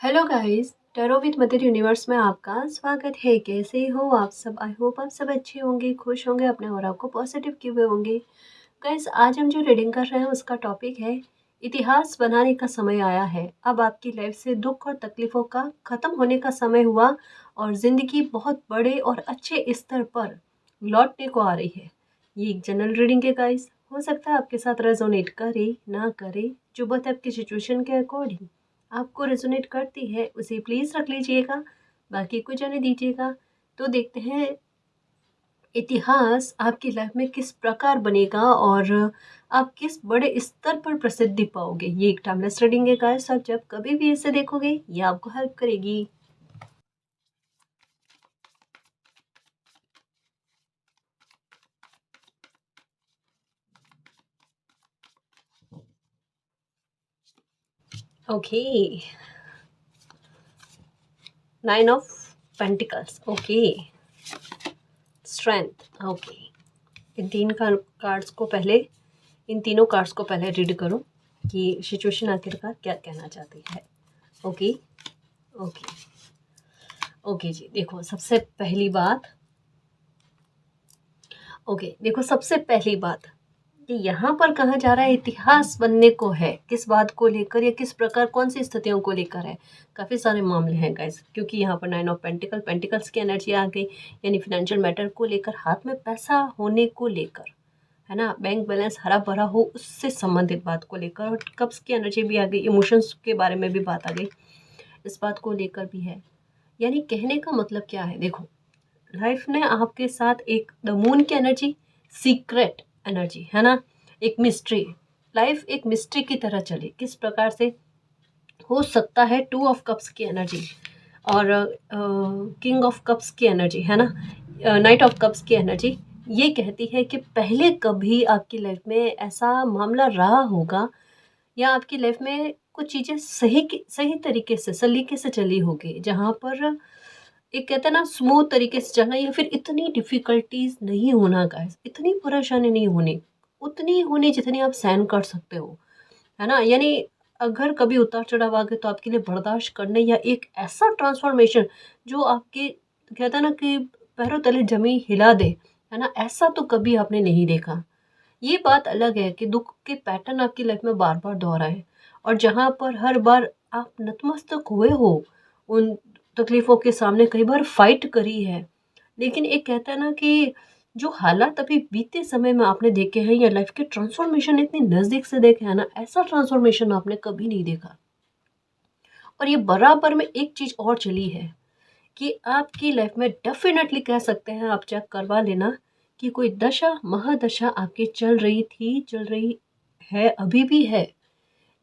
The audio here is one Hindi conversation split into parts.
Hello guys, tarot with mother universe में आपका स्वागत है। कैसे हो आप सब? आई होप आप सब अच्छे होंगे, खुश होंगे, अपने और आपको पॉजिटिव किए हुए होंगे। गाइस, आज हम जो रीडिंग कर रहे हैं उसका टॉपिक है इतिहास बनाने का समय आया है। अब आपकी लाइफ से दुख और तकलीफों का ख़त्म होने का समय हुआ और ज़िंदगी बहुत बड़े और अच्छे स्तर पर लौटने को आ रही है। ये एक जनरल रीडिंग है गाइस, हो सकता है आपके साथ रेजोनेट करे ना करे, जो बात आपकी सिचुएशन के अकॉर्डिंग आपको रेजोनेट करती है उसे प्लीज़ रख लीजिएगा, बाकी को जाने दीजिएगा। तो देखते हैं इतिहास आपकी लाइफ में किस प्रकार बनेगा और आप किस बड़े स्तर पर प्रसिद्धि पाओगे। ये एक टाइमलेस रीडिंग है गाइस, आप जब कभी भी इसे देखोगे ये आपको हेल्प करेगी। Okay, 9 of pentacles, okay, strength, okay. In cards को पहले इन तीनों कार्ड्स को पहले रीड करो कि सिचुएशन आखिरकार क्या कहना चाहती है। ओके ओके ओके जी, देखो सबसे पहली बात, देखो सबसे पहली बात कि यहाँ पर कहा जा रहा है इतिहास बनने को है। किस बात को लेकर या किस प्रकार, कौन सी स्थितियों को लेकर है? काफ़ी सारे मामले हैं गाइस, क्योंकि यहाँ पर 9 ऑफ पेंटिकल्स की एनर्जी आ गई, यानी फिनेंशियल मैटर को लेकर, हाथ में पैसा होने को लेकर, है ना, बैंक बैलेंस हरा भरा हो उससे संबंधित बात को लेकर। और कब्स की एनर्जी भी आ गई, इमोशंस के बारे में भी बात आ गई, इस बात को लेकर भी है। यानी कहने का मतलब क्या है, देखो लाइफ ने आपके साथ एक द मून की एनर्जी, सीक्रेट एनर्जी, है ना, एक मिस्ट्री, लाइफ एक मिस्ट्री की तरह चले। किस प्रकार से हो सकता है? 2 ऑफ कप्स की एनर्जी और किंग ऑफ कप्स की एनर्जी, है ना, नाइट ऑफ कप्स की एनर्जी ये कहती है कि पहले कभी आपकी लाइफ में ऐसा मामला रहा होगा या आपकी लाइफ में कुछ चीज़ें सही तरीके से, सलीके से चली होगी, जहाँ पर एक कहते हैं ना स्मूथ तरीके से चलना, या फिर इतनी डिफ़िकल्टीज़ नहीं होना गाइस, इतनी परेशानी नहीं होनी, उतनी होनी जितनी आप सहन कर सकते हो, है ना? यानी अगर कभी उतार-चढ़ाव आ गए तो आपके लिए बर्दाश्त करने, या एक ऐसा ट्रांसफ़ॉर्मेशन जो आपके कहते हैं ना कि पैरों तले ज़मीन हिला दे, है ना? ऐसा तो कभी आपने नहीं देखा। ये बात अलग है कि दुःख के पैटर्न आपकी लाइफ़ में बार-बार दोहराए, और जहाँ पर हर बार आप नतमस्तक हुए हो, उन तकलीफ़ों के सामने कई बार फ़ाइट करी है। लेकिन एक कहता है ना कि जो हालात अभी बीते समय में आपने देखे हैं, या लाइफ़ के ट्रांसफ़ॉर्मेशन इतनी नज़दीक से देखे हैं ना, ऐसा ट्रांसफ़ॉर्मेशन आपने कभी नहीं देखा। और ये बराबर में एक चीज़ और चली है कि आपकी लाइफ़ में डेफ़िनेटली कह सकते हैं, आप चेक करवा लेना, कि कोई दशा, महादशा आपकी चल रही थी, चल रही है, अभी भी है।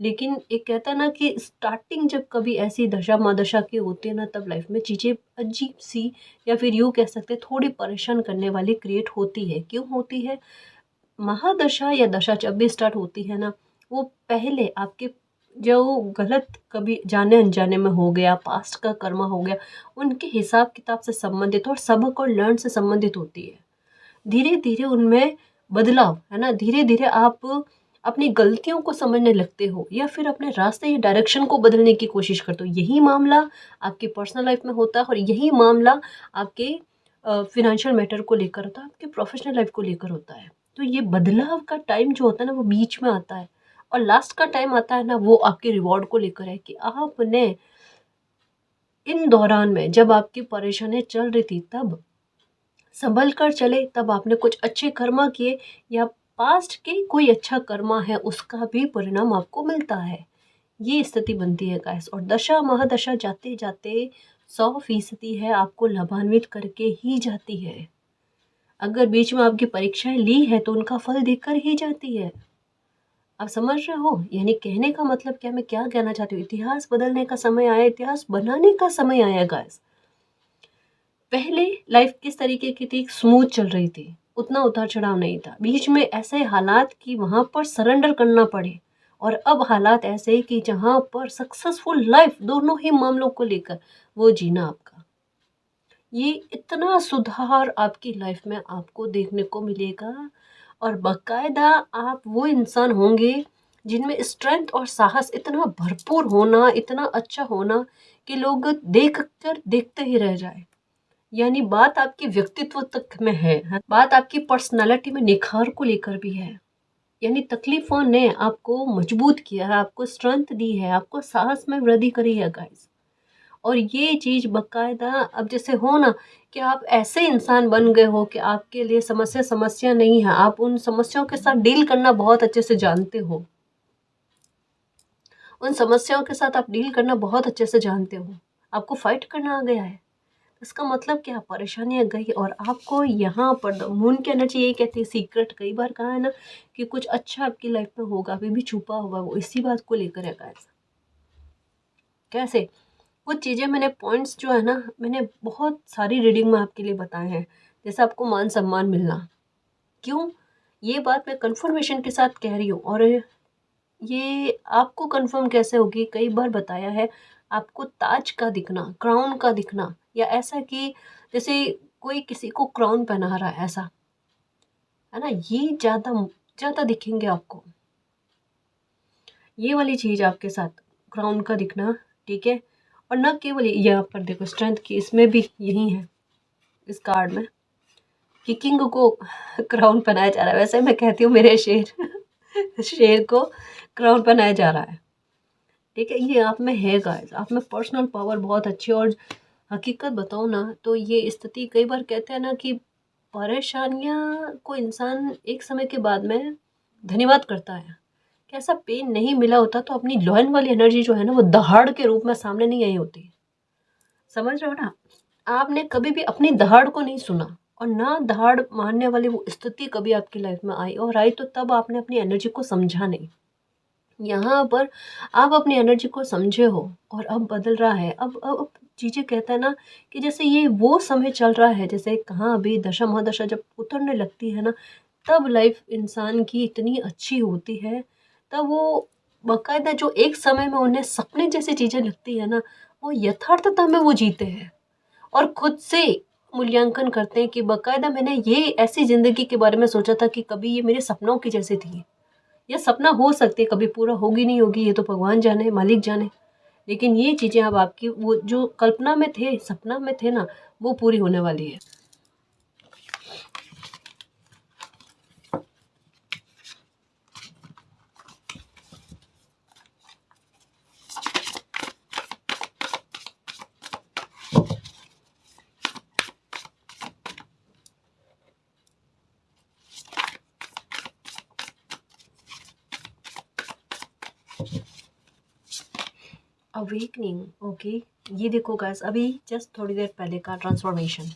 लेकिन एक कहता है ना कि स्टार्टिंग जब कभी ऐसी दशा महादशा की होती है ना, तब लाइफ में चीज़ें अजीब-सी, या फिर यूँ कह सकते हैं थोड़ी परेशान करने वाली क्रिएट होती है। क्यों होती है? महादशा या दशा जब भी स्टार्ट होती है ना, वो पहले आपके जो गलत कभी जाने-अनजाने में हो गया, पास्ट का कर्मा हो गया, उनके हिसाब-किताब से संबंधित और सबक और लर्न से संबंधित होती है। धीरे-धीरे उनमें बदलाव, है ना? धीरे-धीरे आप अपनी गलतियों को समझने लगते हो, या फिर अपने रास्ते या डायरेक्शन को बदलने की कोशिश करते हो। यही मामला आपकी पर्सनल लाइफ में होता है, और यही मामला आपके फ़ाइनेंशियल मैटर को लेकर होता है, आपके प्रोफ़ेशनल लाइफ को लेकर होता है। तो ये बदलाव का टाइम जो होता है ना, वो बीच में आता है, और लास्ट का टाइम आता है ना, वो आपके रिवॉर्ड को लेकर है, कि आपने इन दौरान में जब आपकी परेशानियाँ चल रही थी, तब संभल कर चले, तब आपने कुछ अच्छे कर्मा किए, या पास्ट के कोई अच्छा कर्मा है उसका भी परिणाम आपको मिलता है। ये स्थिति बनती है गाइस, और दशा महादशा जाते जाते 100% है आपको लाभान्वित करके ही जाती है। अगर बीच में आपकी परीक्षाएं ली है तो उनका फल देकर ही जाती है। आप समझ रहे हो? यानी कहने का मतलब क्या, मैं क्या कहना चाहती हूँ, इतिहास बदलने का समय आया, इतिहास बनाने का समय आया गाइस। पहले लाइफ किस तरीके की थी? स्मूथ चल रही थी, उतना उतार चढ़ाव नहीं था। बीच में ऐसे हालात कि वहाँ पर सरेंडर करना पड़े, और अब हालात ऐसे हैं कि जहाँ पर सक्सेसफुल लाइफ दोनों ही मामलों को लेकर वो जीना आपका, ये इतना सुधार आपकी लाइफ में आपको देखने को मिलेगा, और बाकायदा आप वो इंसान होंगे जिनमें स्ट्रेंथ और साहस इतना भरपूर होना, इतना अच्छा होना कि लोग देख कर देखते ही रह जाए। यानी बात आपके व्यक्तित्व तक में है, बात आपकी पर्सनालिटी में निखार को लेकर भी है। यानी तकलीफों ने आपको मजबूत किया है, आपको स्ट्रेंथ दी है, आपको साहस में वृद्धि करी है गाइस। और ये चीज़ बकायदा अब जैसे हो ना कि आप ऐसे इंसान बन गए हो कि आपके लिए समस्या समस्या नहीं है, आप उन समस्याओं के साथ डील करना बहुत अच्छे से जानते हो, उन समस्याओं के साथ आप डील करना बहुत अच्छे से जानते हो, आपको फाइट करना आ गया है। इसका मतलब क्या, परेशानियाँ गई और आपको यहाँ पर मून की एनर्जी यही कहती है, सीक्रेट कई बार कहा है ना कि कुछ अच्छा आपकी लाइफ में होगा, अभी भी छुपा हुआ, वो इसी बात को लेकर है गाइस। कैसे कुछ चीज़ें मैंने पॉइंट्स जो है ना, मैंने बहुत सारी रीडिंग में आपके लिए बताए हैं। जैसे आपको मान सम्मान मिलना, क्यों, ये बात मैं कंफर्मेशन के साथ कह रही हूँ। और ये आपको कंफर्म कैसे होगी, कई बार बताया है, आपको ताज का दिखना, क्राउन का दिखना, या ऐसा कि जैसे कोई किसी को क्राउन पहना रहा है, ऐसा है ना, ये ज़्यादा ज़्यादा दिखेंगे आपको, ये वाली चीज़ आपके साथ, क्राउन का दिखना, ठीक है। और न केवल ये, यहाँ पर देखो स्ट्रेंथ की, इसमें भी यही है इस कार्ड में कि किंग को क्राउन पहनाया जा रहा है। वैसे मैं कहती हूँ मेरे शेर शेर को क्राउन पहनाया जा रहा है, ठीक है। ये आप में है गाइस, आप में पर्सनल पावर बहुत अच्छी। और हकीकत बताऊँ ना तो ये स्थिति, कई बार कहते हैं ना कि परेशानियाँ को इंसान एक समय के बाद में धन्यवाद करता है कि ऐसा पेन नहीं मिला होता तो अपनी लॉयन वाली एनर्जी जो है ना वो दहाड़ के रूप में सामने नहीं आई होती। समझ रहे हो ना, आपने कभी भी अपनी दहाड़ को नहीं सुना, और ना दहाड़ मारने वाली वो स्थिति कभी आपकी लाइफ में आई, और आई तो तब आपने अपनी एनर्जी को समझा नहीं। यहाँ पर आप अपनी एनर्जी को समझे हो और अब बदल रहा है। अब चीज़ें कहते हैं ना कि जैसे ये वो समय चल रहा है, जैसे कहाँ अभी दशा महादशा जब उतरने लगती है ना, तब लाइफ इंसान की इतनी अच्छी होती है, तब वो बाकायदा जो एक समय में उन्हें सपने जैसी चीज़ें लगती है ना, वो यथार्थता में वो जीते हैं और खुद से मूल्यांकन करते हैं कि बाकायदा मैंने ये ऐसी ज़िंदगी के बारे में सोचा था कि कभी ये मेरे सपनों की जैसी थी। ये सपना हो सकती है, कभी पूरा होगी नहीं होगी ये तो भगवान जाने, मालिक जाने, लेकिन ये चीज़ें अब आपकी वो जो कल्पना में थे, सपना में थे ना, वो पूरी होने वाली है। Awakening, okay. ये देखो गाइस, अभी जस्ट थोड़ी देर पहले का ट्रांसफॉर्मेशन,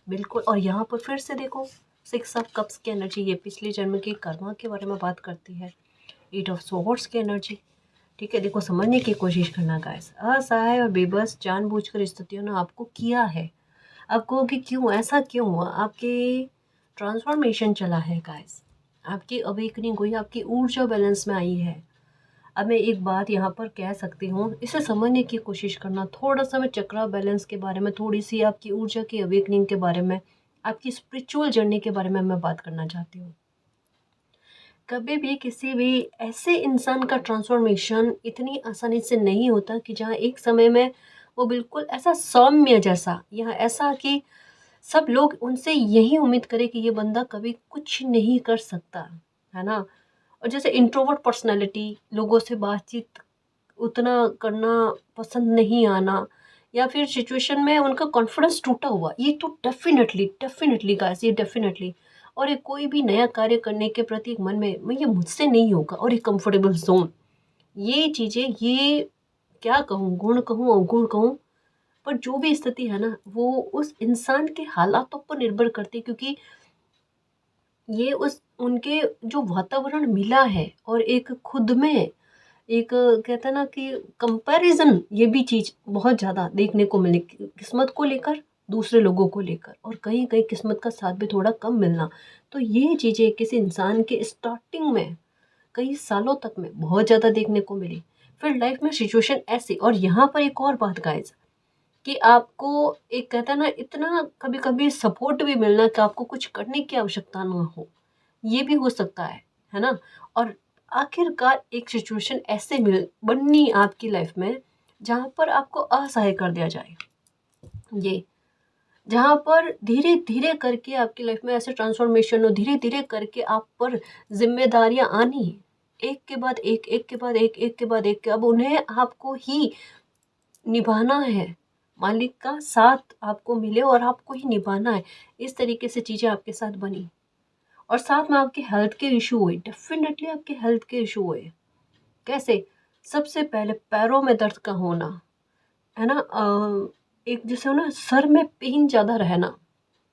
बिल्कुल। और यहाँ पर फिर से देखो 6 ऑफ कप्स की एनर्जी, ये पिछले जन्म की कर्मा के बारे में बात करती है। 8 ऑफ सोर्ड्स की एनर्जी, ठीक है। देखो समझने की कोशिश करना गाइस, असहाय और बेबस जानबूझकर स्थितियों ने आपको किया है। आपको कि क्यों ऐसा क्यों हुआ, आपके ट्रांसफॉर्मेशन चला है गाइस, आपकी अवेकनिंग हुई, आपकी ऊर्जा बैलेंस में आई है। अब मैं एक बात यहाँ पर कह सकती हूँ, इसे समझने की कोशिश करना, थोड़ा सा मैं चक्रा बैलेंस के बारे में, थोड़ी सी आपकी ऊर्जा की अवेकनिंग के बारे में, आपकी स्पिरिचुअल जर्नी के बारे में मैं बात करना चाहती हूँ। कभी भी किसी भी ऐसे इंसान का ट्रांसफॉर्मेशन इतनी आसानी से नहीं होता कि जहाँ एक समय में वो बिल्कुल ऐसा सौम्य जैसा, या ऐसा कि सब लोग उनसे यही उम्मीद करें कि ये बंदा कभी कुछ नहीं कर सकता, है ना। और जैसे इंट्रोवर्ट पर्सनालिटी, लोगों से बातचीत उतना करना पसंद नहीं आना, या फिर सिचुएशन में उनका कॉन्फिडेंस टूटा हुआ, ये तो डेफिनेटली डेफिनेटली गाइस, ये डेफिनेटली। और ये कोई भी नया कार्य करने के प्रति एक मन में ये मुझसे नहीं होगा, और एक कंफर्टेबल जोन, ये चीज़ें, ये क्या कहूँ, गुण कहूँ अवगुण कहूँ, पर जो भी स्थिति है ना वो उस इंसान के हालातों पर निर्भर करती है, क्योंकि ये उस उनके जो वातावरण मिला है, और एक खुद में एक कहते हैं ना कि कंपैरिजन, ये भी चीज़ बहुत ज़्यादा देखने को मिले किस्मत को लेकर, दूसरे लोगों को लेकर, और कहीं कहीं किस्मत का साथ भी थोड़ा कम मिलना। तो ये चीज़ें किसी इंसान के स्टार्टिंग में कई सालों तक में बहुत ज़्यादा देखने को मिली। फिर लाइफ में सिचुएशन ऐसी, और यहाँ पर एक और बात गाइज, कि आपको एक कहता है ना इतना कभी कभी सपोर्ट भी मिलना कि आपको कुछ करने की आवश्यकता ना हो, ये भी हो सकता है ना। और आखिरकार एक सिचुएशन ऐसे मिल बननी आपकी लाइफ में जहाँ पर आपको असहाय कर दिया जाए। ये जहाँ पर धीरे धीरे करके आपकी लाइफ में ऐसे ट्रांसफॉर्मेशन हो, धीरे धीरे करके आप पर जिम्मेदारियां आनी, एक के बाद एक, एक के बाद एक, एक के बाद एक, अब उन्हें आपको ही निभाना है। मालिक का साथ आपको मिले और आपको ही निभाना है। इस तरीके से चीज़ें आपके साथ बनी और साथ में आपके हेल्थ के इशू हुए, डेफिनेटली आपके हेल्थ के इशू हुए। कैसे? सबसे पहले पैरों में दर्द का होना, है ना, एक जैसे हो ना, सर में पेन ज़्यादा रहना,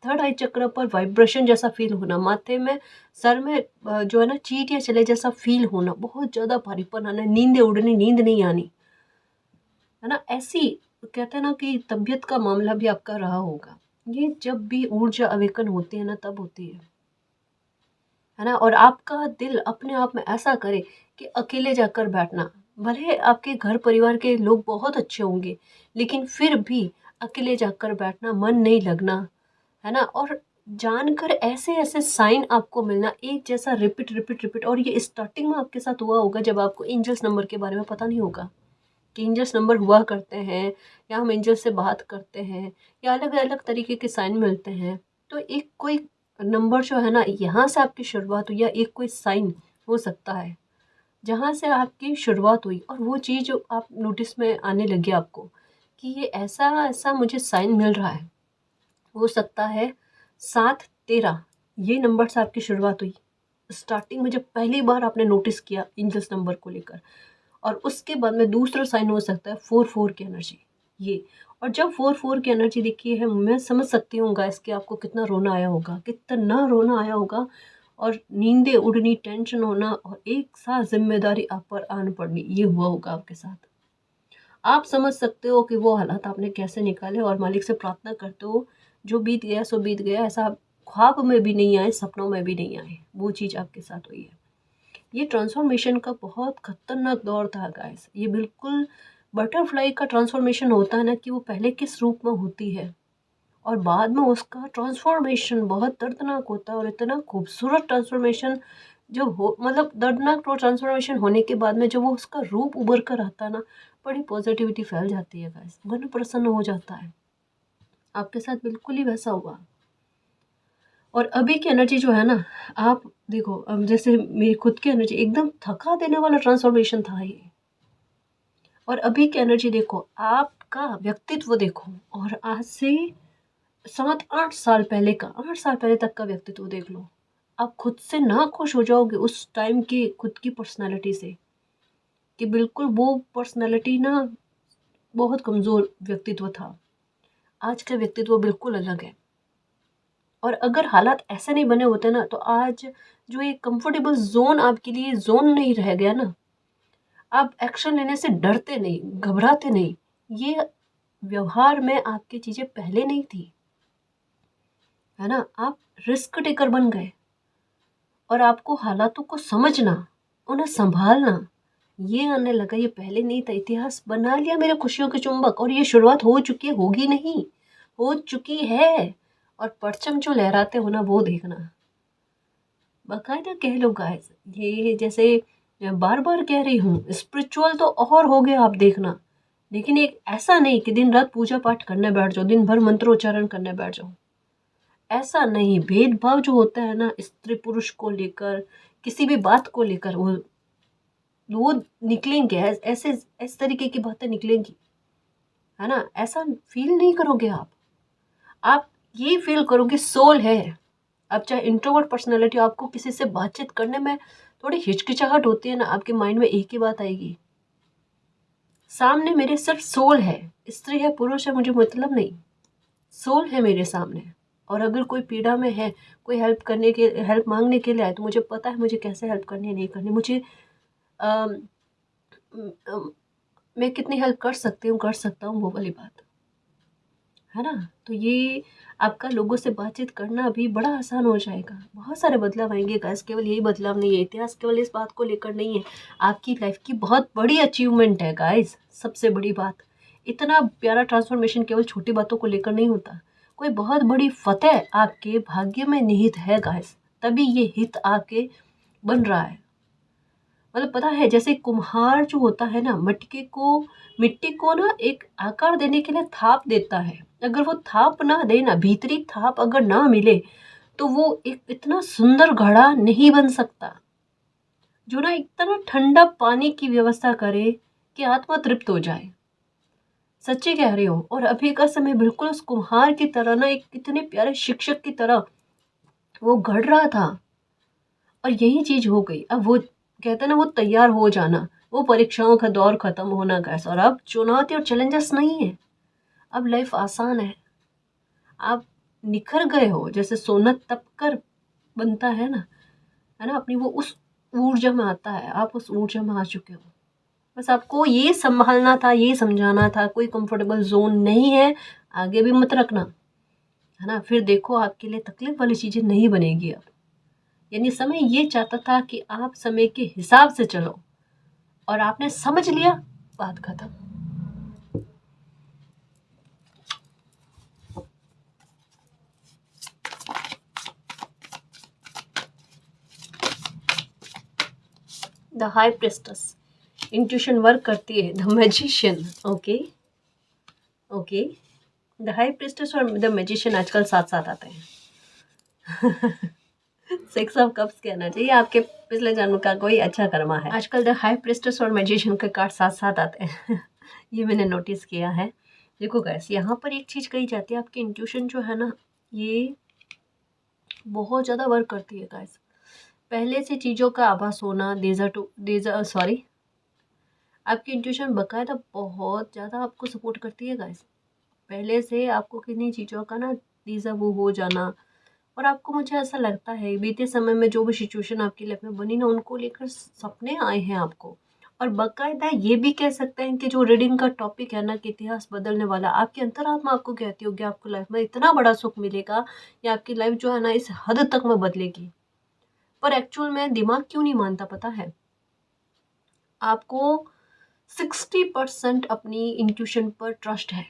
थर्ड आई चक्र पर वाइब्रेशन जैसा फील होना, माथे में, सर में जो है ना चींटियाँ चले जैसा फील होना, बहुत ज़्यादा भारीपन आना, नींदें उड़नी, नींद नहीं आनी, है ना। ऐसी कहते हैं ना कि तबीयत का मामला भी आपका रहा होगा। ये जब भी ऊर्जा अवेकन होती है ना, तब होती है ना। और आपका दिल अपने आप में ऐसा करे कि अकेले जाकर बैठना, भले आपके घर परिवार के लोग बहुत अच्छे होंगे, लेकिन फिर भी अकेले जाकर बैठना, मन नहीं लगना, है ना। और जानकर ऐसे ऐसे साइन आपको मिलना, एक जैसा रिपीट रिपीट रिपीट। और ये स्टार्टिंग में आपके साथ हुआ होगा जब आपको एंजल्स नंबर के बारे में पता नहीं होगा कि एंजल्स नंबर हुआ करते हैं, या हम एंजल से बात करते हैं, या अलग अलग तरीके के साइन मिलते हैं। तो एक कोई नंबर जो है ना, यहाँ से आपकी शुरुआत हुई, या एक कोई साइन हो सकता है जहाँ से आपकी शुरुआत हुई, और वो चीज़ जो आप नोटिस में आने लगी आपको कि ये ऐसा ऐसा मुझे साइन मिल रहा है। हो सकता है 7-13 ये नंबर से आपकी शुरुआत हुई स्टार्टिंग में, जब पहली बार आपने नोटिस किया एंजल्स नंबर को लेकर। और उसके बाद में दूसरा साइन हो सकता है 4-4 की एनर्जी, ये। और जब 4-4 की एनर्जी देखी है, मैं समझ सकती हूँ गाइस कि आपको कितना रोना आया होगा, कितना रोना आया होगा, और नींदें उड़नी, टेंशन होना, और एक साथ जिम्मेदारी आप पर आन पड़नी, ये हुआ होगा आपके साथ। आप समझ सकते हो कि वो हालात आपने कैसे निकाले, और मालिक से प्रार्थना करते हो जो बीत गया सो बीत गया, ऐसा ख्वाब में भी नहीं आए, सपनों में भी नहीं आए, वो चीज़ आपके साथ हुई है। ये ट्रांसफॉर्मेशन का बहुत खतरनाक दौर था गाइस। ये बिल्कुल बटरफ्लाई का ट्रांसफॉर्मेशन होता है ना, कि वो पहले किस रूप में होती है और बाद में उसका ट्रांसफॉर्मेशन बहुत दर्दनाक होता है। और इतना खूबसूरत ट्रांसफॉर्मेशन जब हो, मतलब दर्दनाक ट्रांसफॉर्मेशन होने के बाद में जब वो उसका रूप उभर कर आता है ना, बड़ी पॉजिटिविटी फैल जाती है गाइस, मन प्रसन्न हो जाता है। आपके साथ बिल्कुल ही वैसा हुआ। और अभी की एनर्जी जो है ना, आप देखो, अब जैसे मेरी खुद की एनर्जी एकदम थका देने वाला ट्रांसफॉर्मेशन था ये। और अभी की एनर्जी देखो, आपका व्यक्तित्व देखो, और आज से 7-8 साल पहले का, 8 साल पहले तक का व्यक्तित्व देख लो। आप खुद से ना खुश हो जाओगे उस टाइम की खुद की पर्सनालिटी से, कि बिल्कुल वो पर्सनालिटी ना बहुत कमज़ोर व्यक्तित्व था। आज का व्यक्तित्व बिल्कुल अलग है। और अगर हालात ऐसे नहीं बने होते ना, तो आज जो एक कंफर्टेबल जोन आपके लिए जोन नहीं रह गया ना, आप एक्शन लेने से डरते नहीं, घबराते नहीं, ये व्यवहार में आपकी चीज़ें पहले नहीं थी, है ना। आप रिस्क टेकर बन गए, और आपको हालातों को समझना, उन्हें संभालना, ये आने लगा। ये पहले नहीं था। इतिहास बना लिया मेरे खुशियों के चुंबक, और ये शुरुआत हो चुकी है, होगी नहीं, हो चुकी है। और परचम जो लहराते हो ना, वो देखना, बाकायदा कह लो गाइस। ये जैसे बार बार कह रही हूँ, स्पिरिचुअल तो और हो गया आप देखना, लेकिन एक ऐसा नहीं कि दिन रात पूजा पाठ करने बैठ जाओ, दिन भर मंत्रोच्चारण करने बैठ जाओ, ऐसा नहीं। भेदभाव जो होता है ना स्त्री पुरुष को लेकर, किसी भी बात को लेकर, वो निकलेंगे, ऐसे इस तरीके की बातें निकलेंगी, है ना। ऐसा फील नहीं करोगे आप ये फील करोगे सोल है। अब चाहे इंट्रोवर्ट पर्सनालिटी, आपको किसी से बातचीत करने में थोड़ी हिचकिचाहट होती है ना, आपके माइंड में एक ही बात आएगी, सामने मेरे सिर्फ सोल है, स्त्री है पुरुष है मुझे मतलब नहीं, सोल है मेरे सामने। और अगर कोई पीड़ा में है, कोई हेल्प मांगने के लिए आए, तो मुझे पता है मुझे कैसे हेल्प करनी है, नहीं करनी, मुझे अम, अम, मैं कितनी हेल्प कर सकता हूँ, वो वाली बात, है ना। तो ये आपका लोगों से बातचीत करना भी बड़ा आसान हो जाएगा। बहुत सारे बदलाव आएंगे गाइस, केवल यही बदलाव नहीं है, इतिहास केवल इस बात को लेकर नहीं है, आपकी लाइफ की बहुत बड़ी अचीवमेंट है गाइस। सबसे बड़ी बात, इतना प्यारा ट्रांसफॉर्मेशन केवल छोटी बातों को लेकर नहीं होता, कोई बहुत बड़ी फतेह आपके भाग्य में निहित है गाइस, तभी ये हित आपके बन रहा है। मतलब पता है, जैसे कुम्हार जो होता है ना, मिट्टी को ना एक आकार देने के लिए थाप देता है। अगर वो थाप ना दे ना, भीतरी थाप अगर ना मिले, तो वो एक इतना सुंदर घड़ा नहीं बन सकता, जो ना इतना ठंडा पानी की व्यवस्था करे कि आत्मा तृप्त हो जाए। सच्ची कह रही हूँ। और अभी का समय बिल्कुल उस कुम्हार की तरह ना, एक कितने प्यारे शिक्षक की तरह वो घड़ रहा था। और यही चीज हो गई। अब वो कहते हैं ना, वो तैयार हो जाना, वो परीक्षाओं का दौर खत्म होना कैसा, और अब चुनौती और चैलेंजेस नहीं है। अब लाइफ आसान है। आप निखर गए हो, जैसे सोना तप कर बनता है ना, अपनी वो उस ऊर्जा में आता है, आप उस ऊर्जा में आ चुके हो। बस आपको ये संभालना था, ये समझाना था, कोई कंफर्टेबल जोन नहीं है, आगे भी मत रखना, है ना। फिर देखो आपके लिए तकलीफ वाली चीजें नहीं बनेगी अब। यानी समय ये चाहता था कि आप समय के हिसाब से चलो, और आपने समझ लिया, बात खत्म। The high priestess, intuition work करती है। The magician, okay okay. The high priestess और द मैजिशियन आजकल साथ साथ आते हैं। सिक्स ऑफ कप्स कहना चाहिए, आपके पिछले जन्म का कोई अच्छा कर्मा है। आजकल द हाई प्रेस्टस और मैजिशियन के कार्ड साथ साथ आते हैं। ये मैंने नोटिस किया है। देखो गाइस, यहाँ पर एक चीज़ कही जाती है, आपकी इंट्यूशन जो है ना, ये बहुत ज़्यादा वर्क करती है गाइस। पहले से चीज़ों का आभास होना, सॉरी, आपकी इंट्यूशन बकायदा बहुत ज़्यादा आपको सपोर्ट करती है गाइस। पहले से आपको किन्हीं चीज़ों का ना डीजा वो हो जाना, और आपको, मुझे ऐसा लगता है, बीते समय में जो भी सिचुएशन आपकी लाइफ में बनी ना, उनको लेकर सपने आए हैं आपको। और बाकायदा ये भी कह सकते हैं कि जो रीडिंग का टॉपिक है ना, कि इतिहास बदलने वाला, आपकी अंतरात्मा आपको कहती होगी आपको लाइफ में इतना बड़ा सुख मिलेगा, या आपकी लाइफ जो है ना इस हद तक में बदलेगी। पर एक्चुअल में दिमाग क्यों नहीं मानता पता है आपको? 60% अपनी इंट्यूशन पर ट्रस्ट है,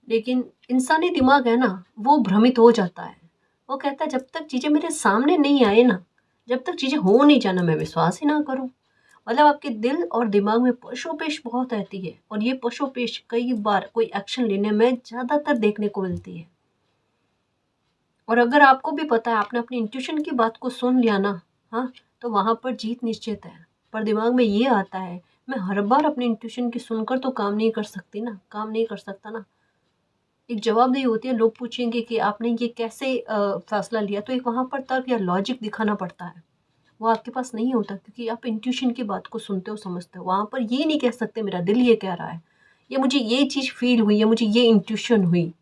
लेकिन इंसानी दिमाग है ना, वो भ्रमित हो जाता है। वो कहता है जब तक चीज़ें मेरे सामने नहीं आए ना, जब तक चीज़ें हो नहीं जाना, मैं विश्वास ही ना करूं। मतलब आपके दिल और दिमाग में पशोपेश बहुत रहती है, और ये पशोपेश कई बार कोई एक्शन लेने में ज़्यादातर देखने को मिलती है। और अगर आपको भी पता है, आपने अपनी इंट्यूशन की बात को सुन लिया ना, हाँ, तो वहाँ पर जीत निश्चित है। पर दिमाग में ये आता है, मैं हर बार अपनी इंट्यूशन की सुनकर तो काम नहीं कर सकती ना, काम नहीं कर सकता ना। एक जवाबदेही होती है, लोग पूछेंगे कि आपने ये कैसे फैसला लिया, तो एक वहाँ पर तर्क या लॉजिक दिखाना पड़ता है। वो आपके पास नहीं होता, क्योंकि आप इंट्यूशन की बात को सुनते हो, समझते हो। वहाँ पर ये नहीं कह सकते मेरा दिल ये कह रहा है, या मुझे ये चीज़ फील हुई, या मुझे ये इंट्यूशन हुई।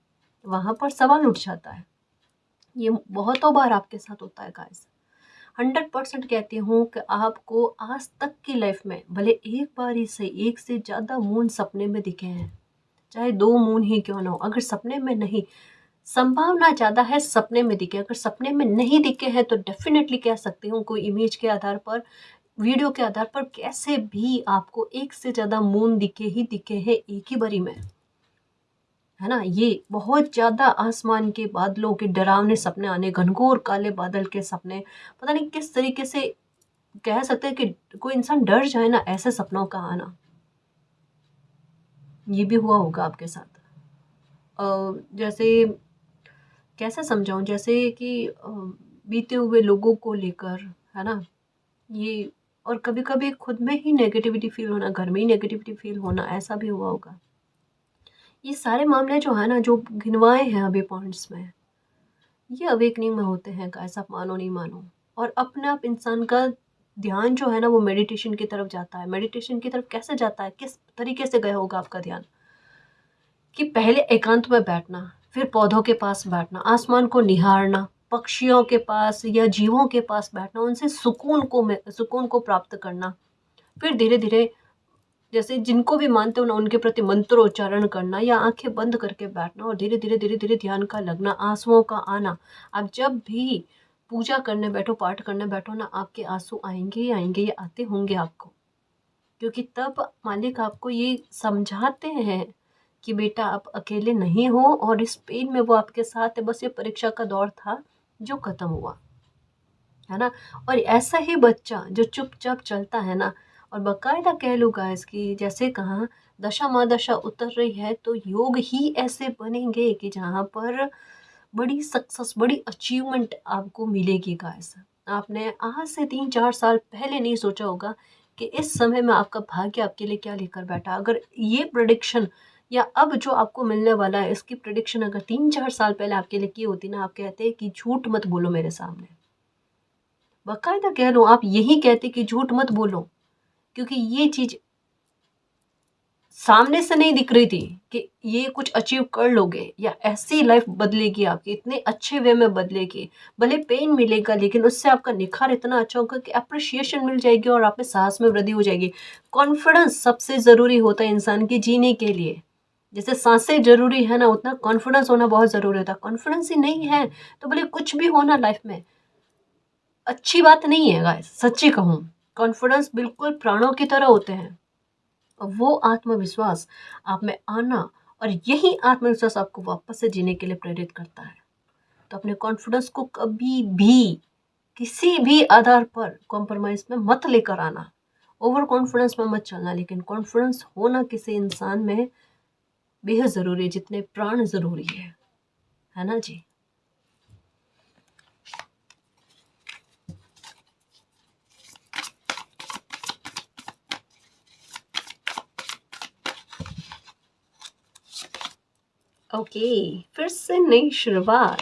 वहाँ पर सवाल उठ जाता है। ये बहुतों बार आपके साथ होता है गाइस। 100% कहती हूँ कि आपको आज तक की लाइफ में भले एक बार ही सही, एक से ज़्यादा मून सपने में दिखे हैं, चाहे 2 मून ही क्यों ना हो। अगर सपने में नहीं, संभावना ज़्यादा है सपने में दिखे। अगर सपने में नहीं दिखे हैं तो डेफिनेटली कह सकती हूँ, कोई इमेज के आधार पर, वीडियो के आधार पर, कैसे भी आपको एक से ज़्यादा मून दिखे ही दिखे हैं एक ही बारी में, है ना। ये बहुत ज़्यादा आसमान के बादलों के डरावने सपने आने, घनघोर काले बादल के सपने, पता नहीं किस तरीके से कह सकते हैं कि कोई इंसान डर जाए ना, ऐसे सपनों का आना। ये भी हुआ होगा आपके साथ। जैसे कैसे समझाऊं, जैसे कि बीते हुए लोगों को लेकर, है ना, ये। और कभी कभी खुद में ही नेगेटिविटी फील होना, घर में ही नेगेटिविटी फील होना, ऐसा भी हुआ होगा। ये सारे मामले जो है ना, जो गिनवाए हैं अभी पॉइंट्स में, ये अवेकनिंग में होते हैं गाइस, आप मानो नहीं मानो। और अपने आप इंसान का ध्यान जो है ना, वो मेडिटेशन की तरफ जाता है। मेडिटेशन की तरफ कैसे जाता है, किस तरीके से गया होगा आपका ध्यान? कि पहले एकांत में बैठना, फिर पौधों के पास बैठना, आसमान को निहारना, पक्षियों के पास या जीवों के पास बैठना, उनसे सुकून को प्राप्त करना। फिर धीरे धीरे, जैसे जिनको भी मानते हो ना, उनके प्रति मंत्रोच्चारण करना, या आंखें बंद करके बैठना, और धीरे धीरे ध्यान का लगना, आंसुओं का आना। आप जब भी पूजा करने बैठो, पाठ करने बैठो ना, आपके आंसू आएंगे ही आएंगे, ये आते होंगे आपको। क्योंकि तब मालिक आपको ये समझाते हैं कि बेटा आप अकेले नहीं हो, और इस पेन में वो आपके साथ है। बस ये परीक्षा का दौर था जो खत्म हुआ, है ना? और ऐसा ही बच्चा जो चुपचाप चलता है ना, और बाकायदा कह लो गाइस कि जैसे कहा दशा माँ दशा उतर रही है, तो योग ही ऐसे बनेंगे कि जहाँ पर बड़ी सक्सेस, बड़ी अचीवमेंट आपको मिलेगी गाइस। आपने आज से 3-4 साल पहले नहीं सोचा होगा कि इस समय में आपका भाग्य आपके लिए क्या लेकर बैठा। अगर ये प्रेडिक्शन या अब जो आपको मिलने वाला है इसकी प्रेडिक्शन अगर 3-4 साल पहले आपके लिए की होती ना, आप कहते कि झूठ मत बोलो मेरे सामने। बाकायदा कह लो, आप यही कहते कि झूठ मत बोलो, क्योंकि ये चीज़ सामने से नहीं दिख रही थी कि ये कुछ अचीव कर लोगे या ऐसी लाइफ बदलेगी आपकी, इतने अच्छे वे में बदलेगी। भले पेन मिलेगा लेकिन उससे आपका निखार इतना अच्छा होगा कि अप्रिशिएशन मिल जाएगी और आप में साहस में वृद्धि हो जाएगी। कॉन्फिडेंस सबसे ज़रूरी होता है इंसान की जीने के लिए। जैसे सांसें ज़रूरी है ना, उतना कॉन्फिडेंस होना बहुत ज़रूरी होता है। कॉन्फिडेंस ही नहीं है तो भले कुछ भी होना लाइफ में अच्छी बात नहीं है गाइस, सच्ची कहूँ। कॉन्फिडेंस बिल्कुल प्राणों की तरह होते हैं। वो आत्मविश्वास आप में आना, और यही आत्मविश्वास आपको वापस से जीने के लिए प्रेरित करता है। तो अपने कॉन्फिडेंस को कभी भी किसी भी आधार पर कॉम्प्रोमाइज में मत लेकर आना, ओवर कॉन्फिडेंस में मत चलना। लेकिन कॉन्फिडेंस होना किसी इंसान में बेहद ज़रूरी है जितने प्राण ज़रूरी है ना जी। ओके, फिर से नई शुरुआत।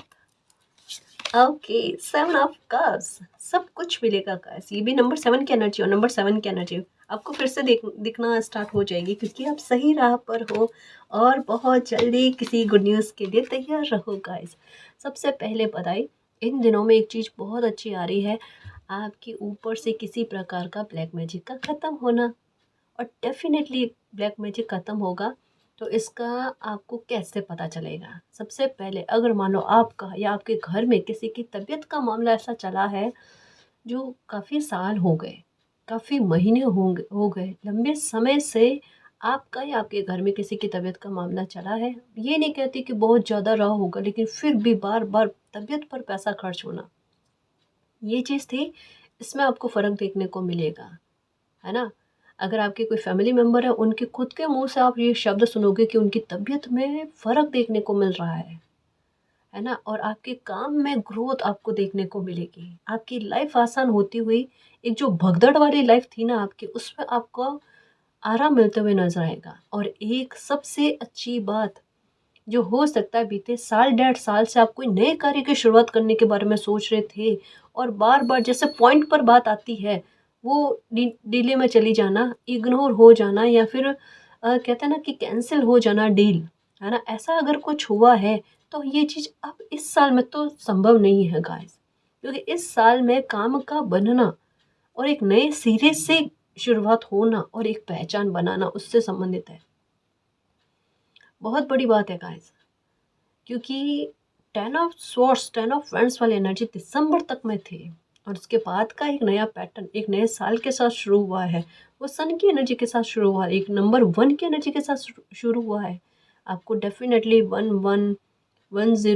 ओके, 7 ऑफ कप्स, सब कुछ मिलेगा गाइस। ये भी नंबर 7 की एनर्जी और नंबर 7 की एनर्जी आपको फिर से दिखना स्टार्ट हो जाएगी, क्योंकि आप सही राह पर हो और बहुत जल्दी किसी गुड न्यूज़ के लिए तैयार रहो गाइस। सबसे पहले बधाई, इन दिनों में एक चीज़ बहुत अच्छी आ रही है, आपके ऊपर से किसी प्रकार का ब्लैक मैजिक का ख़त्म होना। और डेफिनेटली ब्लैक मैजिक ख़त्म होगा, तो इसका आपको कैसे पता चलेगा? सबसे पहले अगर मान लो आपका या आपके घर में किसी की तबीयत का मामला ऐसा चला है जो काफ़ी साल हो गए, काफ़ी महीने हो गए, लंबे समय से आपका या आपके घर में किसी की तबीयत का मामला चला है। ये नहीं कहती कि बहुत ज़्यादा रहा होगा, लेकिन फिर भी बार बार तबीयत पर पैसा खर्च होना, ये चीज़ थी। इसमें आपको फ़र्क देखने को मिलेगा, है ना? अगर आपके कोई फैमिली मेंबर है, उनके खुद के मुँह से आप ये शब्द सुनोगे कि उनकी तबीयत में फ़र्क देखने को मिल रहा है ना? और आपके काम में ग्रोथ आपको देखने को मिलेगी। आपकी लाइफ़ आसान होती हुई, एक जो भगदड़ वाली लाइफ़ थी ना आपकी, उसमें आपको आराम मिलते हुए नज़र आएगा। और एक सबसे अच्छी बात जो हो सकता है, बीते साल 1.5 साल से आप कोई नए कार्य की शुरुआत करने के बारे में सोच रहे थे और बार-बार जैसे पॉइंट पर बात आती है, वो डिले में चली जाना, इग्नोर हो जाना, या फिर कहते हैं ना कि कैंसल हो जाना डील, है ना? ऐसा अगर कुछ हुआ है, तो ये चीज़ अब इस साल में तो संभव नहीं है गाइस, क्योंकि इस साल में काम का बनना और एक नए सिरे से शुरुआत होना और एक पहचान बनाना उससे संबंधित है। बहुत बड़ी बात है गाइस, क्योंकि 10 ऑफ स्वॉर्ड्स, 10 ऑफ वैंड्स वाली एनर्जी दिसंबर तक में थी, और उसके बाद का एक नया पैटर्न एक नए साल के साथ शुरू हुआ है। वो सन की एनर्जी के साथ शुरू हुआ है, एक नंबर 1 की एनर्जी के साथ शुरू हुआ है। आपको डेफिनेटली 11 10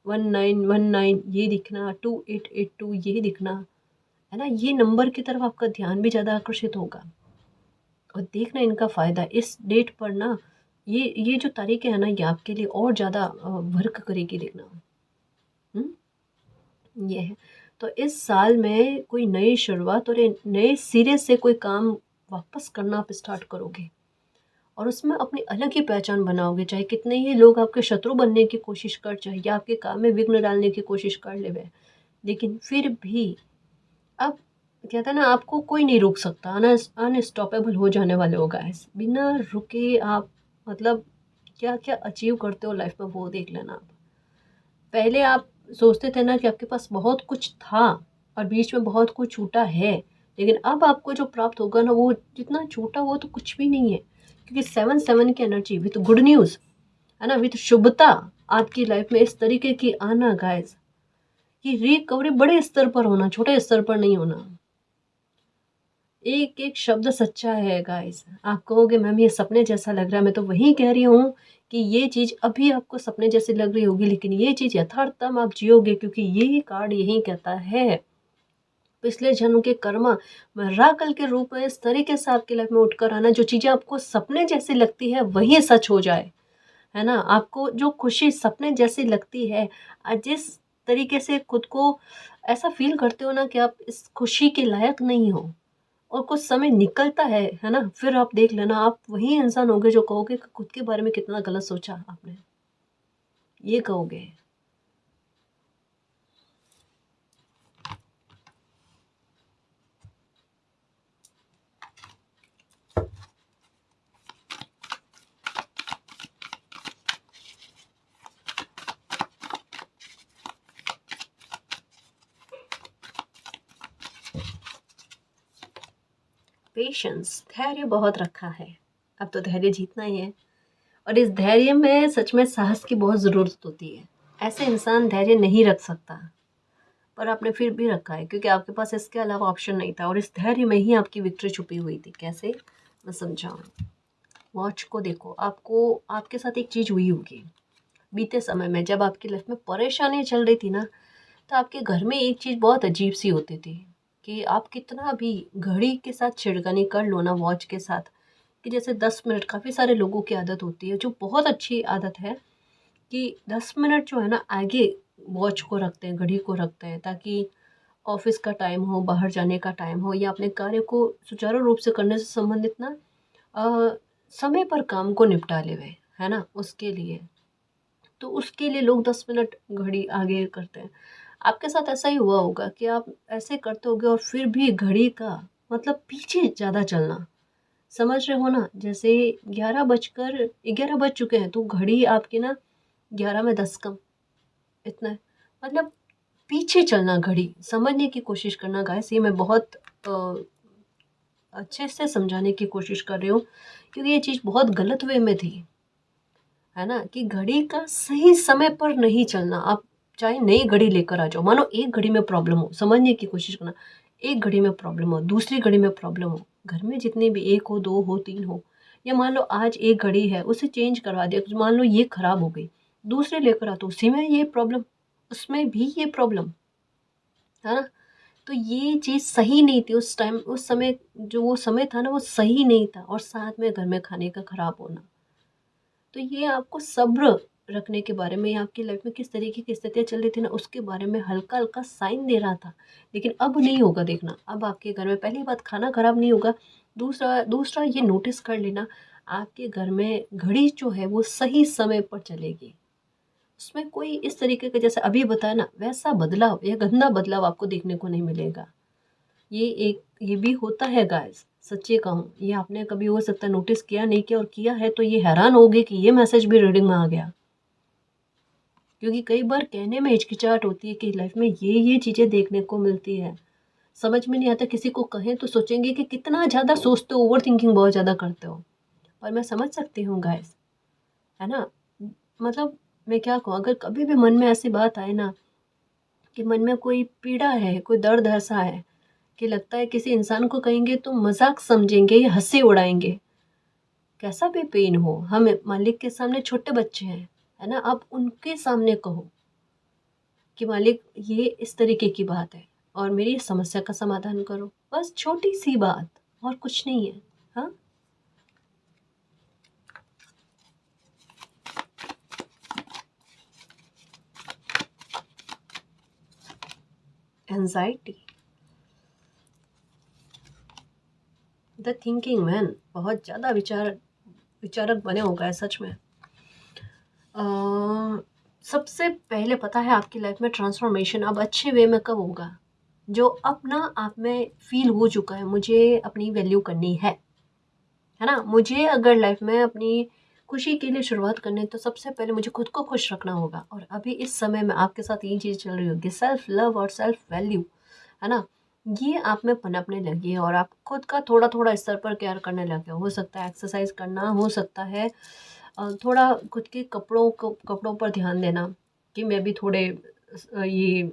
10 19 ये दिखना, 2882 ये दिखना, है ना? ये नंबर की तरफ आपका ध्यान भी ज़्यादा आकर्षित होगा। और देखना इनका फ़ायदा इस डेट पर ना, ये जो तारीखें हैं ना, ये आपके लिए और ज़्यादा वर्क करेगी, देखना। ये है। तो इस साल में कोई नई शुरुआत और एक नए सिरे से कोई काम वापस करना आप स्टार्ट करोगे, और उसमें अपनी अलग ही पहचान बनाओगे, चाहे कितने ही लोग आपके शत्रु बनने की कोशिश कर, चाहे या आपके काम में विघ्न डालने की कोशिश कर ले वे, लेकिन फिर भी अब कहते हैं ना, आपको कोई नहीं रोक सकता। अनस्टॉपेबल हो जाने वाले हो गाइस, बिना रुके आप मतलब क्या क्या अचीव करते हो लाइफ में वो देख लेना आप। पहले आप सोचते थे ना कि आपके पास बहुत कुछ था और बीच में बहुत कुछ छूटा है, लेकिन अब आपको जो प्राप्त होगा ना, वो जितना छूटा वो तो कुछ भी नहीं है, क्योंकि 7-7 की एनर्जी विथ गुड न्यूज़, है ना, विथ शुभता आपकी लाइफ में इस तरीके की आना गाइस, कि रिकवरी बड़े स्तर पर होना, छोटे स्तर पर नहीं होना। एक एक शब्द सच्चा है गाइस। आप कहोगे मैम ये सपने जैसा लग रहा है, मैं तो वही कह रही हूँ कि ये चीज़ अभी आपको सपने जैसी लग रही होगी, लेकिन ये चीज़ यथार्थम आप जियोगे, क्योंकि ये कार्ड यही कहता है पिछले जन्म के कर्मा मिराकल के रूप में इस तरीके से आपकी लाइफ में उठकर आना, जो चीज़ें आपको सपने जैसी लगती है वही सच हो जाए, है ना। आपको जो खुशी सपने जैसी लगती है, जिस तरीके से खुद को ऐसा फील करते हो ना कि आप इस खुशी के लायक नहीं हो, और कुछ समय निकलता है ना, फिर आप देख लेना आप वही इंसान होगे जो कहोगे कि खुद के बारे में कितना गलत सोचा आपने, ये कहोगे। पेशेंस, धैर्य बहुत रखा है, अब तो धैर्य जीतना ही है। और इस धैर्य में सच में साहस की बहुत ज़रूरत होती है। ऐसे इंसान धैर्य नहीं रख सकता, पर आपने फिर भी रखा है क्योंकि आपके पास इसके अलावा ऑप्शन नहीं था, और इस धैर्य में ही आपकी विक्ट्री छुपी हुई थी। कैसे, मैं समझाऊँ। वॉच को देखो, आपको आपके साथ एक चीज़ हुई होगी बीते समय में, जब आपकी लाइफ में परेशानी चल रही थी ना, तो आपके घर में एक चीज़ बहुत अजीब सी होती थी कि आप कितना भी घड़ी के साथ छिड़कानी कर लो ना, वॉच के साथ, कि जैसे 10 मिनट, काफ़ी सारे लोगों की आदत होती है, जो बहुत अच्छी आदत है, कि 10 मिनट जो है ना आगे वॉच को रखते हैं, घड़ी को रखते हैं, ताकि ऑफिस का टाइम हो, बाहर जाने का टाइम हो, या अपने कार्य को सुचारू रूप से करने से संबंधित ना समय पर काम को निपटा ले वे, है ना, उसके लिए। तो उसके लिए लोग 10 मिनट घड़ी आगे करते हैं। आपके साथ ऐसा ही हुआ होगा कि आप ऐसे करते होगे और फिर भी घड़ी का मतलब पीछे ज़्यादा चलना, समझ रहे हो ना। जैसे 11 बज चुके हैं तो घड़ी आपकी ना 11 में 10 कम, इतना है, मतलब पीछे चलना घड़ी, समझने की कोशिश करना गाइस। ये मैं बहुत अच्छे से समझाने की कोशिश कर रही हूँ, क्योंकि ये चीज़ बहुत गलत वे में थी, है ना, कि घड़ी का सही समय पर नहीं चलना। आप चाहे नई घड़ी लेकर आ जाओ, मानो एक घड़ी में प्रॉब्लम हो, समझने की कोशिश करना। एक घड़ी में प्रॉब्लम हो, दूसरी घड़ी में प्रॉब्लम हो, घर में जितने भी, एक हो, दो हो, तीन हो, या मान लो आज एक घड़ी है उसे चेंज करवा दिया, मान लो ये खराब हो गई, दूसरे लेकर आ तो उसी में ये प्रॉब्लम, उसमें भी ये प्रॉब्लम, है ना। तो ये चीज़ सही नहीं थी उस टाइम, उस समय, जो वो समय था ना वो सही नहीं था, और साथ में घर में खाने का खराब होना। तो ये आपको सब्र रखने के बारे में, या आपकी लाइफ में किस तरीके की स्थितियाँ चल रही थी ना उसके बारे में हल्का हल्का साइन दे रहा था। लेकिन अब नहीं होगा, देखना अब आपके घर में पहली बात खाना खराब नहीं होगा। दूसरा दूसरा ये नोटिस कर लेना, आपके घर में घड़ी जो है वो सही समय पर चलेगी। उसमें कोई इस तरीके का, जैसे अभी बताया ना, वैसा बदलाव या गंदा बदलाव आपको देखने को नहीं मिलेगा। ये भी होता है गाइस, सच्ची कहूँ, ये आपने कभी हो सकता है नोटिस किया नहीं किया, और किया है तो ये हैरान होगे कि ये मैसेज भी रीडिंग में आ गया। क्योंकि कई बार कहने में हिचकिचाहट होती है कि लाइफ में ये चीज़ें देखने को मिलती है, समझ में नहीं आता। किसी को कहें तो सोचेंगे कि कितना ज़्यादा सोचते हो, ओवर थिंकिंग बहुत ज़्यादा करते हो। पर मैं समझ सकती हूँ गाइस, है ना। मतलब मैं क्या कहूँ, अगर कभी भी मन में ऐसी बात आए ना कि मन में कोई पीड़ा है, कोई दर्द ऐसा है कि लगता है किसी इंसान को कहेंगे तो मजाक समझेंगे या हंसी उड़ाएंगे, कैसा भी पेन हो, हम मालिक के सामने छोटे बच्चे हैं, है ना। आप उनके सामने कहो कि मालिक ये इस तरीके की बात है और मेरी इस समस्या का समाधान करो, बस छोटी सी बात, और कुछ नहीं है। हाँ, एंजाइटी, द थिंकिंग मैन, बहुत ज़्यादा विचारक बने हो गए सच में। सबसे पहले पता है आपकी लाइफ में ट्रांसफॉर्मेशन अब अच्छे वे में कब होगा, जो अपना आप में फील हो चुका है, मुझे अपनी वैल्यू करनी है ना। मुझे अगर लाइफ में अपनी खुशी के लिए शुरुआत करनी है तो सबसे पहले मुझे खुद को खुश रखना होगा। और अभी इस समय में आपके साथ ये चीज़ चल रही होगी, सेल्फ लव और सेल्फ वैल्यू, है ना। ये आप में पनपने लगी है और आप खुद का थोड़ा थोड़ा स्तर पर केयर करने लगे हो सकता है एक्सरसाइज करना, हो सकता है थोड़ा खुद के कपड़ों पर ध्यान देना, कि मैं भी थोड़े ये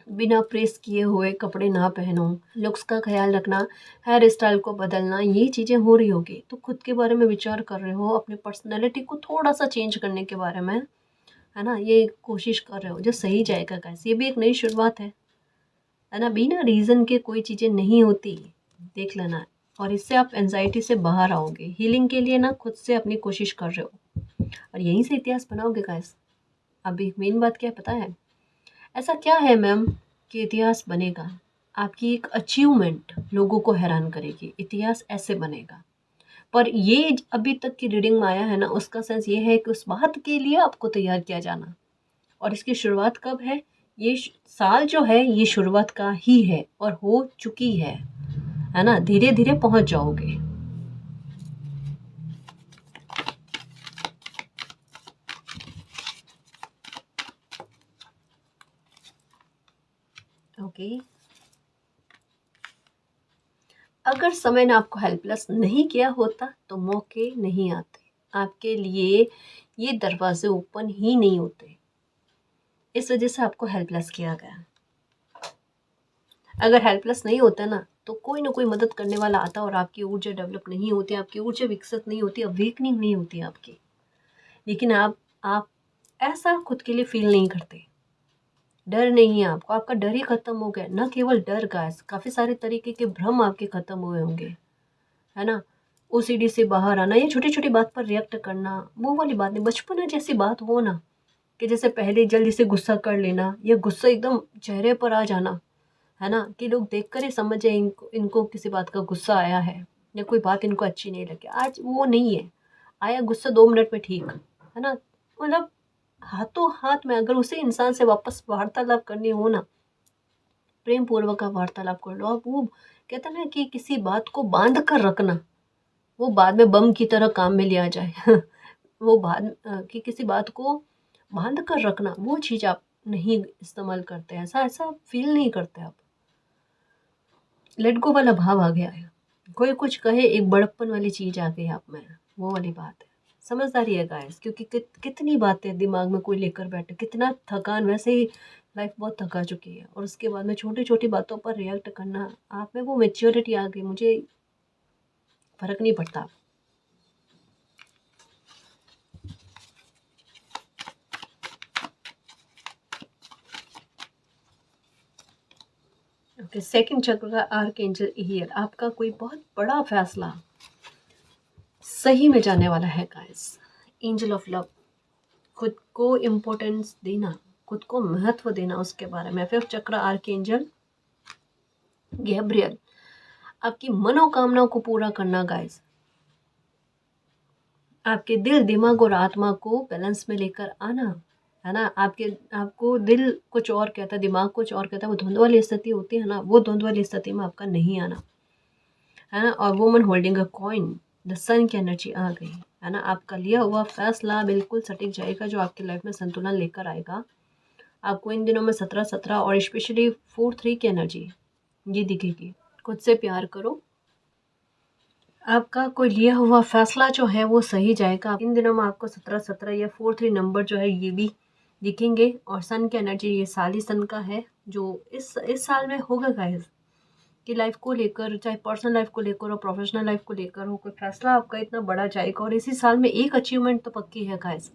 बिना प्रेस किए हुए कपड़े ना पहनूं, लुक्स का ख्याल रखना, हेयर स्टाइल को बदलना, ये चीज़ें हो रही होगी। तो खुद के बारे में विचार कर रहे हो, अपनी पर्सनैलिटी को थोड़ा सा चेंज करने के बारे में, है ना, ये कोशिश कर रहे हो, जो सही जाएगा। कैसे, ये भी एक नई शुरुआत है, है ना। बिना रीज़न के कोई चीज़ें नहीं होती, देख लेना। और इससे आप एंजाइटी से बाहर आओगे। हीलिंग के लिए ना खुद से अपनी कोशिश कर रहे हो और यहीं से इतिहास बनाओगे गाइस। अब एक मेन बात क्या है पता है, ऐसा क्या है मैम कि इतिहास बनेगा? आपकी एक अचीवमेंट लोगों को हैरान करेगी, इतिहास ऐसे बनेगा। पर ये अभी तक की रीडिंग में आया है ना, उसका सेंस ये है कि उस बात के लिए आपको तैयार किया जाना। और इसकी शुरुआत कब है? ये साल जो है ये शुरुआत का ही है और हो चुकी है ना। धीरे धीरे पहुंच जाओगे। ओके। अगर समय ने आपको हेल्पलेस नहीं किया होता तो मौके नहीं आते आपके लिए, ये दरवाजे ओपन ही नहीं होते। इस वजह से आपको हेल्पलेस किया गया। अगर हेल्पलेस नहीं होता ना तो कोई ना कोई मदद करने वाला आता और आपकी ऊर्जा डेवलप नहीं होती, आपकी ऊर्जा विकसित नहीं होती, अवेकनिंग नहीं होती आपकी। लेकिन आप ऐसा खुद के लिए फील नहीं करते। डर नहीं है आपको, आपका डर ही खत्म हो गया। न केवल डर गाइस, काफ़ी सारे तरीके के भ्रम आपके खत्म हुए होंगे, है ना। ओसीडी से बाहर आना, या छोटी छोटी बात पर रिएक्ट करना, वो वाली बात नहीं। बचपना जैसी बात हो ना, कि जैसे पहले जल्दी से गुस्सा कर लेना या गुस्सा एकदम चेहरे पर आ जाना, है ना, कि लोग देख कर ही समझ जाए इनको इनको किसी बात का गुस्सा आया है या कोई बात इनको अच्छी नहीं लगी। आज वो नहीं है। आया गुस्सा 2 मिनट में ठीक, है ना। मतलब हाथों हाथ में अगर उसी इंसान से वापस वार्तालाप करनी हो ना, प्रेम पूर्वक आप वार्तालाप कर लो। आप वो कहते हैं ना कि किसी बात को बांध कर रखना, वो बाद में बम की तरह काम में लिया जाए वो कि किसी बात को बांध कर रखना, वो चीज़ आप नहीं इस्तेमाल करते, ऐसा ऐसा फील नहीं करते आप। लेट गो वाला भाव आ गया है। कोई कुछ कहे एक बड़प्पन वाली चीज़ आ गई आप में, वो वाली बात है। समझदारी है गाइस, क्योंकि कितनी बातें दिमाग में कोई लेकर बैठे, कितना थकान। वैसे ही लाइफ बहुत थका चुकी है और उसके बाद में छोटी छोटी बातों पर रिएक्ट करना, आप में वो मेच्योरिटी आ गई। मुझे फ़र्क नहीं पड़ता। ओके, सेकंड चक्र का आर्कएंजल ईयर, आपका कोई बहुत बड़ा फैसला सही में जाने वाला है गाइस। एंजल ऑफ लव, खुद को इम्पोर्टेंस देना, खुद को महत्व देना, उसके बारे में। फिफ्थ चक्र आर्कएंजल गैब्रियल, आपकी मनोकामनाओं को पूरा करना गाइस। आपके दिल, दिमाग और आत्मा को बैलेंस में लेकर आना, है ना। आपको दिल कुछ और कहता है, दिमाग कुछ और कहता है, वो धुंध वाली स्थिति होती है ना, वो धुंध वाली स्थिति में आपका नहीं आना, है ना। और woman holding a coin, the sun की एनर्जी आ गई, है ना। आपका लिया हुआ फैसला बिल्कुल सटीक जाएगा, जो आपकी लाइफ में संतुलन लेकर आएगा। आपको इन दिनों में 17 और स्पेशली 4-3 की एनर्जी ये दिखेगी। खुद से प्यार करो। आपका कोई लिया हुआ फैसला जो है वो सही जाएगा। इन दिनों में आपको 17 या 4-3 नंबर जो है ये भी दिखेंगे। और सन की एनर्जी, ये साल ही सन का है, जो इस साल में होगा गाइस, कि लाइफ को लेकर, चाहे पर्सनल लाइफ को लेकर हो, प्रोफेशनल लाइफ को लेकर हो, कोई फैसला आपका इतना बड़ा जाएगा। और इसी साल में एक अचीवमेंट तो पक्की है गाइस,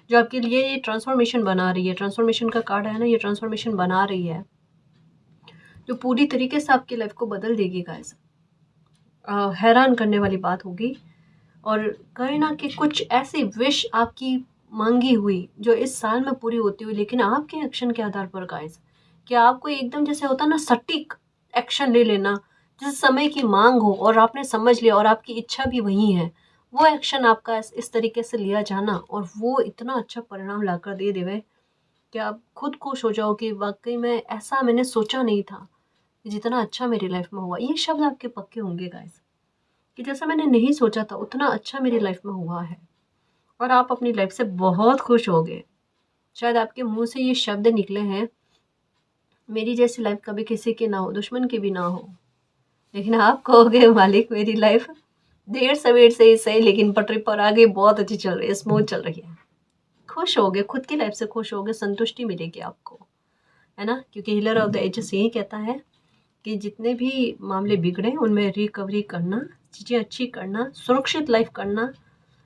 जो आपके लिए ये ट्रांसफॉर्मेशन बना रही है। ट्रांसफॉर्मेशन का कार्ड है ना, ये ट्रांसफॉर्मेशन बना रही है, जो पूरी तरीके से आपकी लाइफ को बदल देगी गाइस। हैरान करने वाली बात होगी। और कहीं ना कि कुछ ऐसी विश आपकी मांगी हुई जो इस साल में पूरी होती हुई, लेकिन आपके एक्शन के आधार पर गाइस, कि आपको एकदम जैसे होता ना सटीक एक्शन ले लेना, जैसे समय की मांग हो और आपने समझ लिया और आपकी इच्छा भी वही है, वो एक्शन आपका इस तरीके से लिया जाना और वो इतना अच्छा परिणाम लाकर दे देवे कि आप खुद खुश हो जाओ कि वाकई में ऐसा मैंने सोचा नहीं था कि जितना अच्छा मेरी लाइफ में हुआ। ये शब्द आपके पक्के होंगे गाइस, कि जैसा मैंने नहीं सोचा था उतना अच्छा मेरी लाइफ में हुआ है। और आप अपनी लाइफ से बहुत खुश हो गए। शायद आपके मुंह से ये शब्द निकले हैं, मेरी जैसी लाइफ कभी किसी की ना हो, दुश्मन की भी ना हो। लेकिन आप कहोगे मालिक मेरी लाइफ देर सवेर से ही सही, लेकिन पटरी पर आगे बहुत अच्छी चल रही है, स्मूथ चल रही है। खुश हो गए, खुद की लाइफ से खुश हो गए, संतुष्टि मिलेगी आपको, है ना। क्योंकि हीलर ऑफ द एजेस यही कहता है कि जितने भी मामले बिगड़े उनमें रिकवरी करना, चीज़ें अच्छी करना, सुरक्षित लाइफ करना,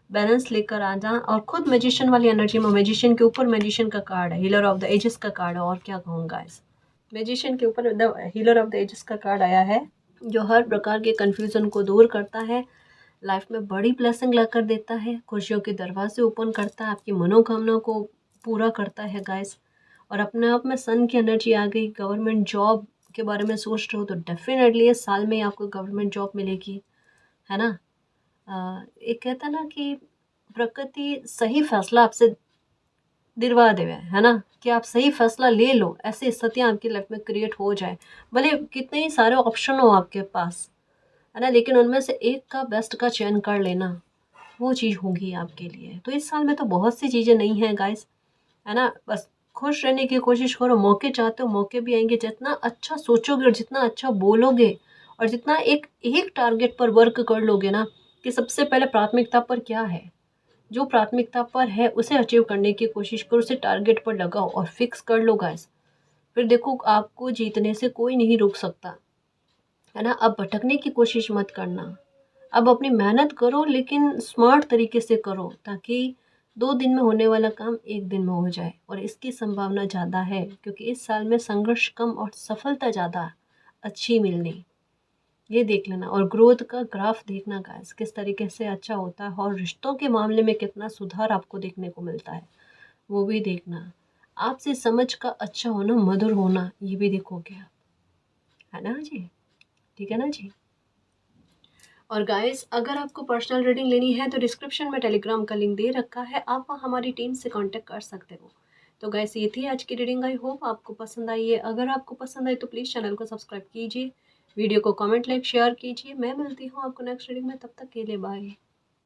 बैलेंस लेकर आ जा। और खुद मैजिशियन वाली एनर्जी में, मैजिशियन के ऊपर मैजिशियन का कार्ड है, हीलर ऑफ द एजेस का कार्ड है। और क्या कहूँगा इस मैजिशियन के ऊपर the healer of the ages का कार्ड आया है, जो हर प्रकार के कन्फ्यूज़न को दूर करता है, लाइफ में बड़ी ब्लेसिंग लाकर देता है, खुशियों के दरवाजे ओपन करता है, आपकी मनोकामना को पूरा करता है गाइस। और अपने आप में सन की एनर्जी आ गई। गवर्नमेंट जॉब के बारे में सोच रहे हो तो डेफिनेटली इस साल में आपको गवर्नमेंट जॉब मिलेगी, है ना। एक कहता है ना कि प्रकृति सही फैसला आपसे दिलवा देवे, है ना, कि आप सही फैसला ले लो, ऐसी स्थितियाँ आपकी लाइफ में क्रिएट हो जाए। भले कितने ही सारे ऑप्शन हो आपके पास, है ना, लेकिन उनमें से एक का बेस्ट का चयन कर लेना, वो चीज़ होगी आपके लिए। तो इस साल में तो बहुत सी चीज़ें नहीं हैं गाइस, है ना। बस खुश रहने की कोशिश करो। मौके चाहते हो, मौके भी आएंगे। जितना अच्छा सोचोगे और जितना अच्छा बोलोगे और जितना एक एक टारगेट पर वर्क कर लोगे ना, कि सबसे पहले प्राथमिकता पर क्या है, जो प्राथमिकता पर है उसे अचीव करने की कोशिश करो, उसे टारगेट पर लगाओ और फिक्स कर लो गाइस। फिर देखो आपको जीतने से कोई नहीं रोक सकता, है ना। अब भटकने की कोशिश मत करना। अब अपनी मेहनत करो, लेकिन स्मार्ट तरीके से करो, ताकि 2 दिन में होने वाला काम 1 दिन में हो जाए। और इसकी संभावना ज़्यादा है, क्योंकि इस साल में संघर्ष कम और सफलता ज़्यादा अच्छी मिलनी, ये देख लेना। और ग्रोथ का ग्राफ देखना गाइस, किस तरीके से अच्छा होता है, और रिश्तों के मामले में कितना सुधार आपको देखने को मिलता है, वो भी देखना। आपसे समझ का अच्छा होना, मधुर होना, ये भी देखोगे आप, है ना जी। ठीक है ना जी। और गाइस, अगर आपको पर्सनल रीडिंग लेनी है तो डिस्क्रिप्शन में टेलीग्राम का लिंक दे रखा है, आप वहाँ हमारी टीम से कांटेक्ट कर सकते हो। तो गाइस, ये थी आज की रीडिंग। आई होप आपको पसंद आई है। अगर आपको पसंद आई तो प्लीज़ चैनल को सब्सक्राइब कीजिए, वीडियो को कमेंट लाइक शेयर कीजिए। मैं मिलती हूँ आपको नेक्स्ट रीडिंग में, तब तक के लिए बाय।